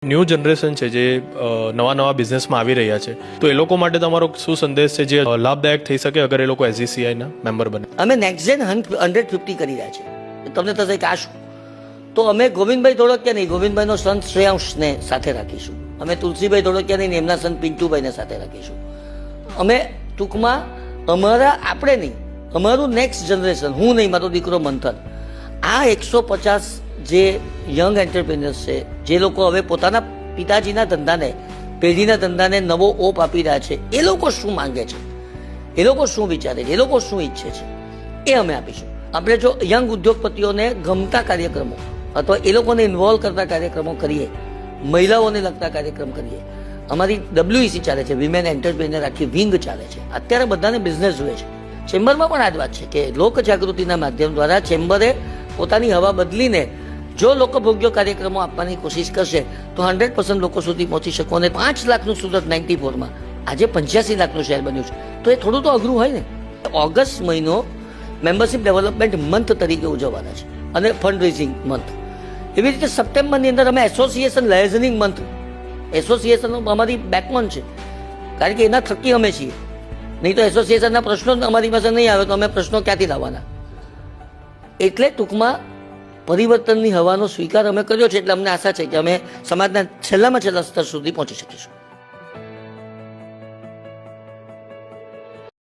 New generation છે જે નવા બિઝનેસમાં આવી રહ્યા છે, તો એ લોકો માટે તમારો શું સંદેશ છે જે લાભદાયક થઈ શકે અગર એ લોકો એસજીસીઆઈના મેમ્બર બને? અમે નેક્સ્ટ જેન 150 કરી રહ્યા છે. તમને થશે કે આ શું? તો અમે ગોવિંદભાઈ ધોળકિયા નહીં, ગોવિંદભાઈનો સન શ્રેયાંશને સાથે રાખીશું. અમે તુલસીભાઈ ધોળકિયા નહીં, એમના સન પિન્ટુભાઈને સાથે રાખીશું. અમે ટૂંકમાં આપણે નહીં, અમારું નેક્સ્ટ જનરેશન, હું નહીં, મારો દીકરો મંથન, આ 150 જે યંગ એન્ટરપ્રિન્યોર્સ છે, જે લોકો હવે પોતાના પિતાજીના ધંધાને, પેઢીના ધંધાને નવો ઓપ આપી રહ્યા છે, એ લોકો શું માંગે છે, એ લોકો શું વિચારે છે, એ લોકો શું ઈચ્છે છે, એ અમે આપીશું. આપણે જો યંગ ઉદ્યોગપતિઓને ગમતા કાર્યક્રમો અથવા એ લોકોને ઇન્વોલ્વ કરતા કાર્યક્રમો કરીએ, મહિલાઓને લગતા કાર્યક્રમ કરીએ. અમારી WEC ચાલે છે, વિમેન એન્ટરપ્રિન્યોર આખી વિંગ ચાલે છે. અત્યારે બધાને બિઝનેસ જોઈએ છે. ચેમ્બરમાં પણ આ જ વાત છે કે લોક જાગૃતિના માધ્યમ દ્વારા ચેમ્બરે પોતાની હવા બદલીને જો લોકભોગ્ય કાર્યક્રમો આપવાની કોશિશ કરશે તો 100% લોકો સુધી પહોંચી શકો. અને 5 લાખનું સુરત 94માં આજે 85 લાખનું શહેર બન્યું છે, તો એ થોડું તો અઘરું હોય ને. ઓગસ્ટ મહિનો મેમ્બરશિપ ડેવલપમેન્ટ મંથ તરીકે ઉજવવાના છે અને ફંડ રેઝિંગ મંથ. એવી રીતે સપ્ટેમ્બરની અંદર અમે એસોસિએશન લાયઝનિંગ મંથ, એસોસિએશન અમારી બેકબોન છે, કારણ કે એના થકી અમે છીએ. નહીં તો એસોસિએશનના પ્રશ્નો અમારી પાસે નહીં આવે તો અમે પ્રશ્નો ક્યાંથી લાવવાના? એટલે ટૂંકમાં પરિવર્તનની હવાનો સ્વીકાર અમે કર્યો છે. એટલે અમને આશા છે કે અમે સમાજના છેલ્લામાં છેલ્લા સ્તર સુધી પહોંચી શકીશું.